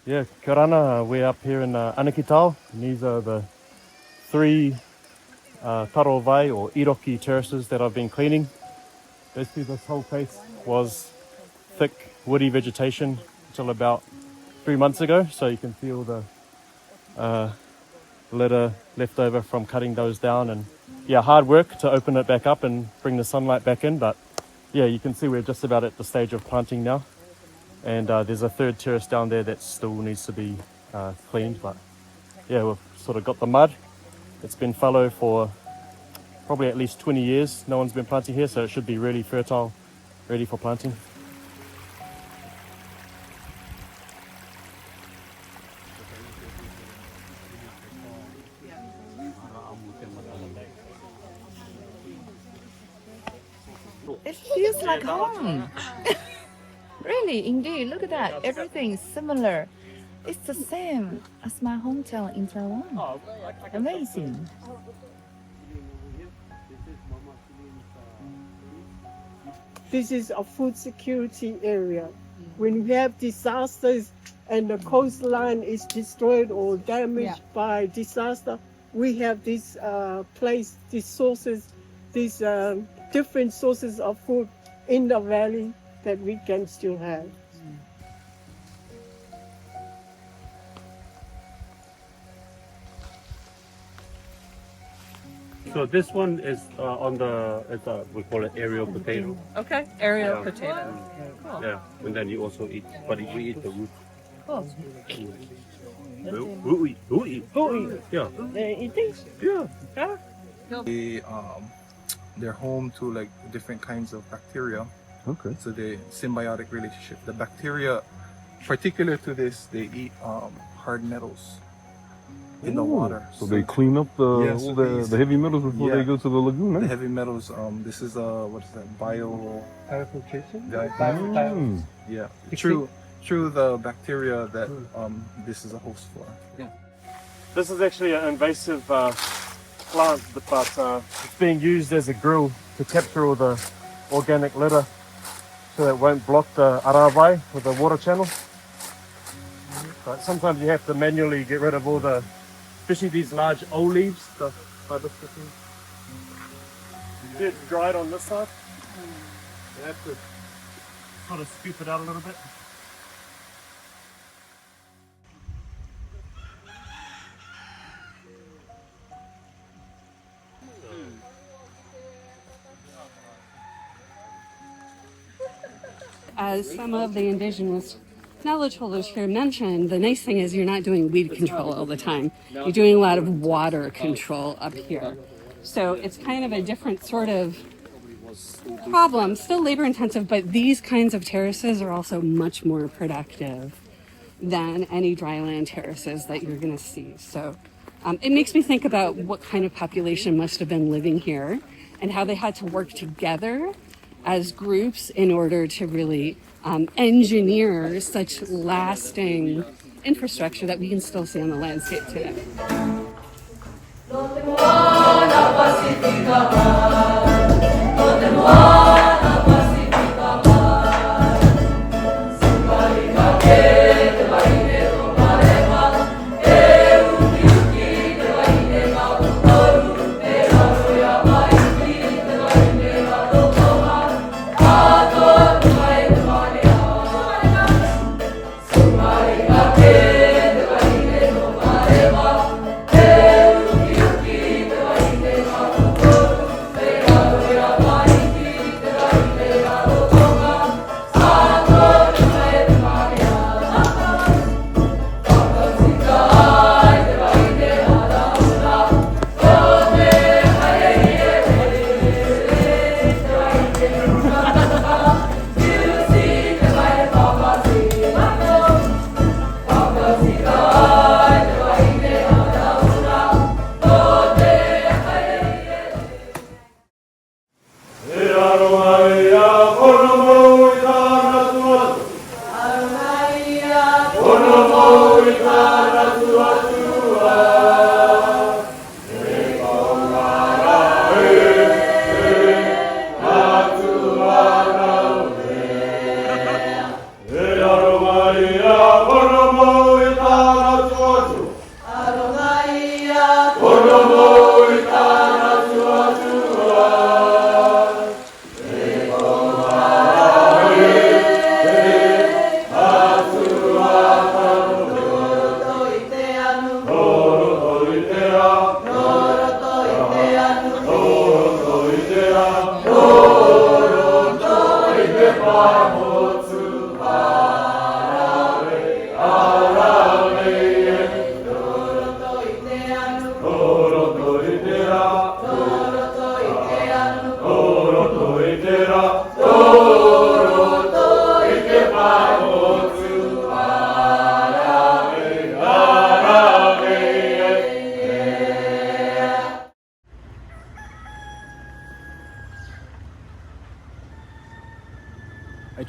Yeah, kia rana. We're up here in Anakitau, and these are the three tarovai or iroki terraces that I've been cleaning. Basically, this whole place was thick, woody vegetation until about 3 months ago. So you can see all the litter left over from cutting those down. And yeah, hard work to open it back up and bring the sunlight back in. But yeah, you can see we're just about at the stage of planting now. And there's a third terrace down there that still needs to be cleaned. But yeah, we've sort of got the mud. It's been fallow for probably at least 20 years. No one's been planting here, so it should be really fertile, ready for planting. It feels like home. Really, indeed. Look at that. Everything is similar. It's the same as my hometown in Taiwan. Amazing. This is a food security area. When we have disasters and the coastline is destroyed or damaged by disaster, we have this place, these sources, these different sources of food in the valley that we can still have. So this one is on the, we call it aerial potato. Okay, aerial potato. Cool. Yeah, and then you also eat, but we eat the root. Cool. Yeah. Yeah. They're home to like different kinds of bacteria. Okay. So the symbiotic relationship. The bacteria, particular to this, they eat hard metals in the water. So they clean up the Yeah, all so the heavy metals before they yeah. go to the lagoon. The Eh? heavy metals. This is what is that? Purification? Yeah. Through the bacteria that this is a host for. This is actually an invasive plant, but it's being used as a grill to capture all the organic litter so that it won't block the arawai with the water channel. But sometimes you have to manually get rid of all the, especially these large old leaves, the hibiscus. See, it's dried on this side. You have to sort of scoop it out a little bit. As some of the Indigenous knowledge holders here mentioned, the nice thing is you're not doing weed control all the time. You're doing a lot of water control up here. So it's kind of a different sort of problem, still labor intensive, but these kinds of terraces are also much more productive than any dryland terraces that you're going to see. So it makes me think about what kind of population must have been living here and how they had to work together as groups in order to really engineer such lasting infrastructure that we can still see on the landscape today.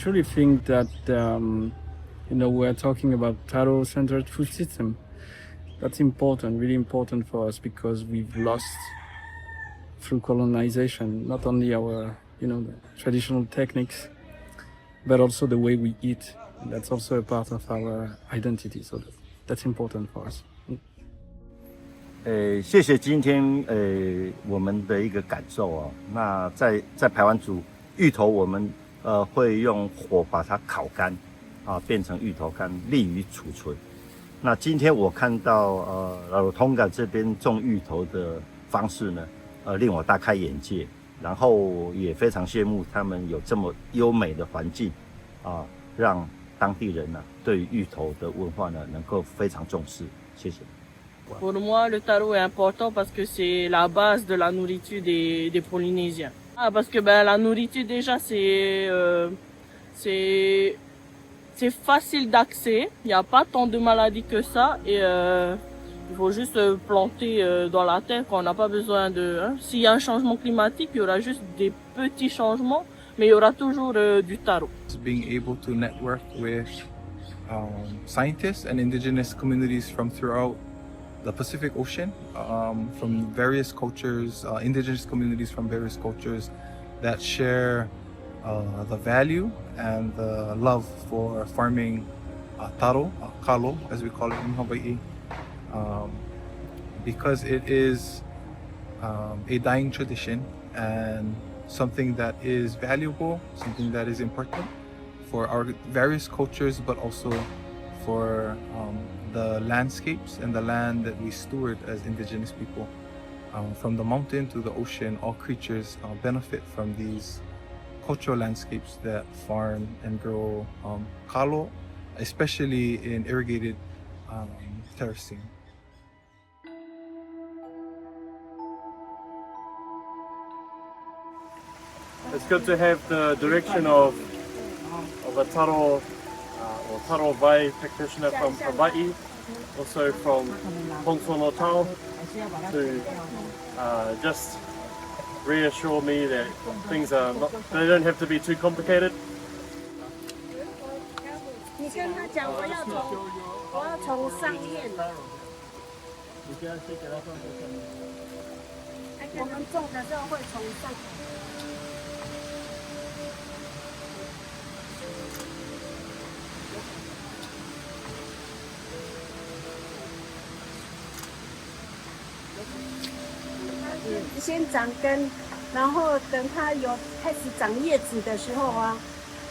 truly think that we're talking about Taro-Centered food system. That's important, really important for us, because we've lost through colonization not only our the traditional techniques, but also the way we eat. That's also a part of our identity. So that's important for us. 谢谢今天我们的一个感受哦。那在排湾族芋头，我们会用火把它烤干变成芋头干，利于储存。那今天我看到Rarotonga 这边种芋头的方式呢，令我大开眼界，然后也非常羡慕他们有这么优美的环境让当地人呢对于芋头的文化呢能够非常重视。谢谢。Pour moi, le taro est important parce que c'est la base de la nourriture des Polynésiens. Parce que la nourriture déjà c'est facile d'accès, il n'y a pas tant de maladies que ça et il faut juste planter dans la terre quand on n'a pas besoin de... S'il y a un changement climatique, il y aura juste des petits changements, mais il y aura toujours du taro. Being able to network with scientists and indigenous communities from throughout the Pacific Ocean, from various cultures, indigenous communities from various cultures that share the value and the love for farming taro, kalo as we call it in Hawaii, because it is a dying tradition and something that is valuable, something that is important for our various cultures, but also for the landscapes and the land that we steward as indigenous people. From the mountain to the ocean, all creatures benefit from these cultural landscapes that farm and grow kalo, especially in irrigated terracing. It's good to have the direction of a Taro or Taro-Vai practitioner from Hawaii, also from Pongso no Tao, to just reassure me that things are not, they don't have to be too complicated. 你跟他讲我要从上面，我们种的时候会从上。先长根，然后等它有开始长叶子的时候啊，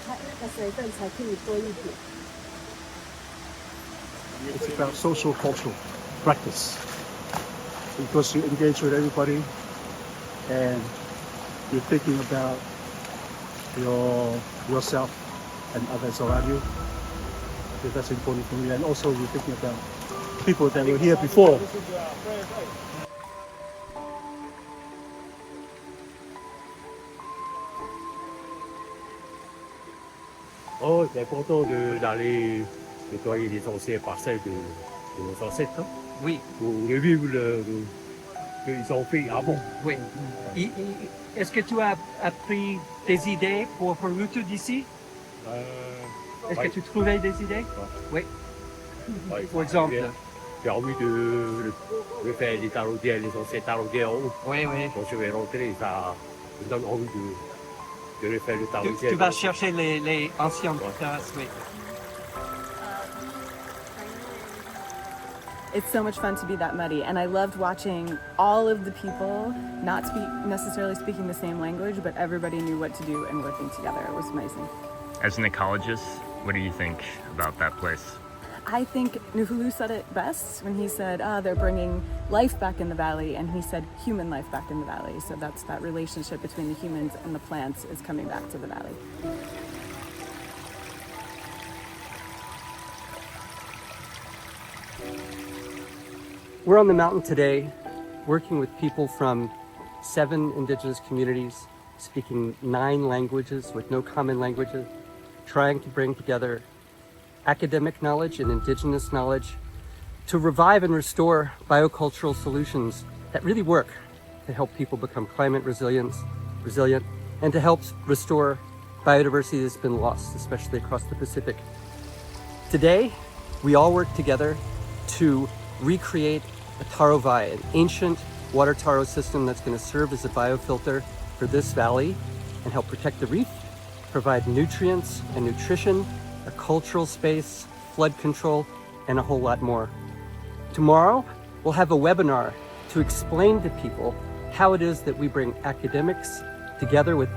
它那个水分才可以多一点。It's about social cultural practice because you engage with everybody and you're thinking about yourself and others around you. So that's important for me, and also you're thinking about people that were here before. Oh, c'est important d'aller nettoyer les anciennes parcelles de nos ancêtres. Oui. Pour revivre qu'ils ont fait avant. Oui. Est-ce que tu as appris des idées pour Rurutu d'ici? Est-ce que tu trouvais des idées? Oui. Par exemple? J'ai envie de faire les taraudières, les anciens taraudières en haut. Oui, oui. Quand je vais rentrer, ça me donne envie de refaire le taraudière. Tu vas chercher les anciennes terrasses, oui. It's so much fun to be that muddy, and I loved watching all of the people not necessarily speaking the same language, but everybody knew what to do and working together. It was amazing. As an ecologist, what do you think about that place? I think Nuhulu said it best when he said, they're bringing life back in the valley, and he said human life back in the valley. So that's that relationship between the humans and the plants is coming back to the valley. We're on the mountain today working with people from 7 indigenous communities, speaking 9 languages with no common languages, trying to bring together academic knowledge and indigenous knowledge to revive and restore biocultural solutions that really work to help people become climate resilient, and to help restore biodiversity has been lost, especially across the Pacific. Today, we all work together to recreate a Taro-Vai, an ancient water taro system that's going to serve as a biofilter for this valley and help protect the reef, provide nutrients and nutrition, a cultural space, flood control, and a whole lot more. Tomorrow, we'll have a webinar to explain to people how it is that we bring academics together with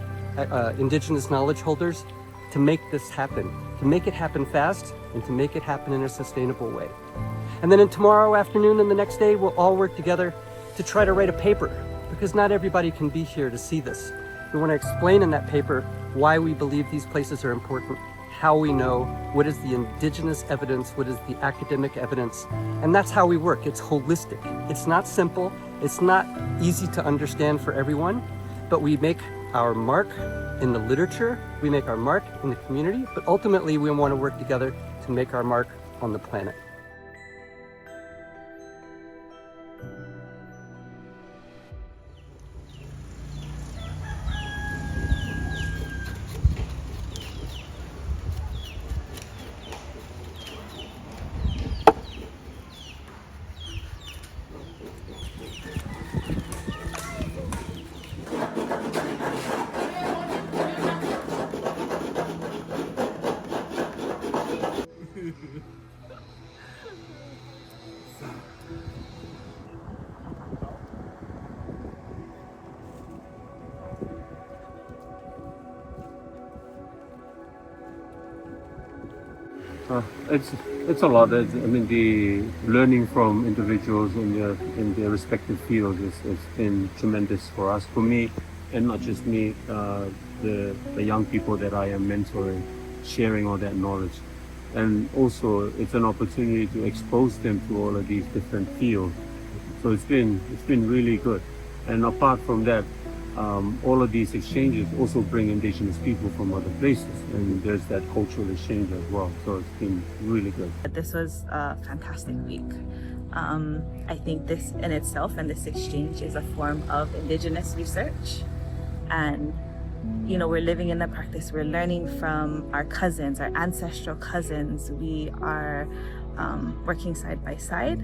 Indigenous knowledge holders to make this happen, to make it happen fast and to make it happen in a sustainable way. And then tomorrow afternoon and the next day, we'll all work together to try to write a paper, because not everybody can be here to see this. We want to explain in that paper why we believe these places are important, how we know, what is the indigenous evidence, what is the academic evidence, and that's how we work. It's holistic. It's not simple, it's not easy to understand for everyone, but we make our mark in the literature, we make our mark in the community, but ultimately we want to work together to make our mark on the planet. It's a lot. I mean, the learning from individuals in their respective fields has been tremendous for us, for me, and not just me, the young people that I am mentoring, sharing all that knowledge. And also, it's an opportunity to expose them to all of these different fields. So it's been really good. And apart from that, all of these exchanges also bring Indigenous people from other places, and there's that cultural exchange as well. So it's been really good. This was a fantastic week. I think this in itself and this exchange is a form of Indigenous research, and you know, we're living in the practice. We're learning from our cousins, our ancestral cousins. We are working side by side,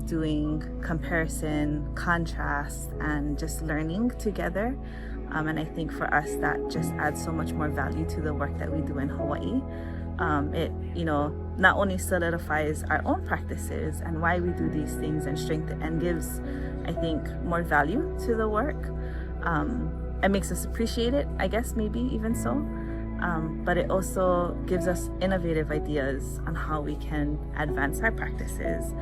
doing comparison, contrast, and just learning together. And I think for us, that just adds so much more value to the work that we do in Hawaii. It, you know, not only solidifies our own practices and why we do these things and strengthen and gives, I think, more value to the work. It makes us appreciate it, I guess, maybe even so. But it also gives us innovative ideas on how we can advance our practices,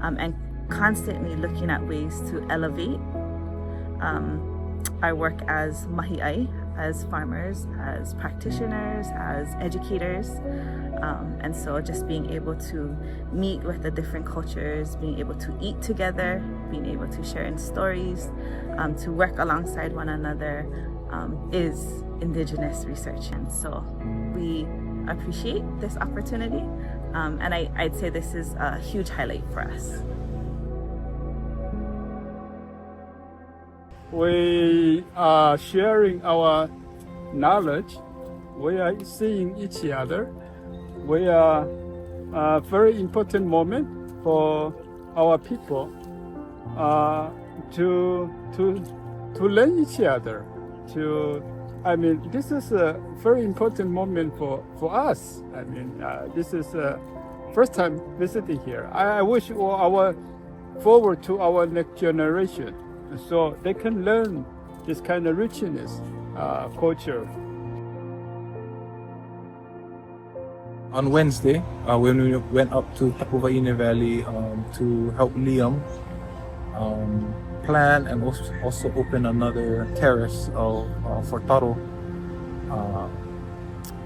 and constantly looking at ways to elevate our work as mahi'ai, as farmers, as practitioners, as educators. And so just being able to meet with the different cultures, being able to eat together, being able to share in stories, to work alongside one another is Indigenous research. And so we appreciate this opportunity. And I'd say this is a huge highlight for us. We are sharing our knowledge. We are seeing each other. We are a very important moment for our people to learn each other. I mean, this is a very important moment for us. I mean, this is first time visiting here. I wish forward to our next generation, so they can learn this kind of richness, culture. On Wednesday, when we went up to Takuvaʻine Valley to help Liam plan and also open another terrace for Taro,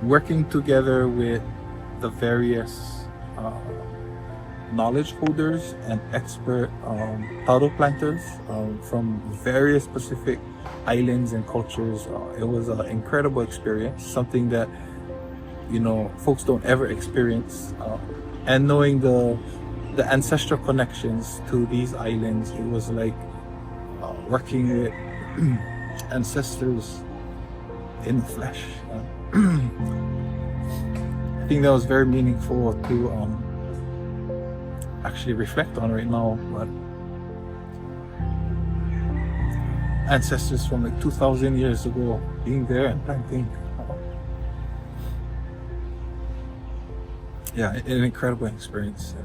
working together with the various knowledge holders and expert Taro planters from various Pacific islands and cultures. It was an incredible experience, something that, you know, folks don't ever experience. And knowing the ancestral connections to these islands, it was like working with ancestors in the flesh. I think that was very meaningful to actually reflect on right now. But ancestors from like 2,000 years ago being there and planting. Yeah, an incredible experience.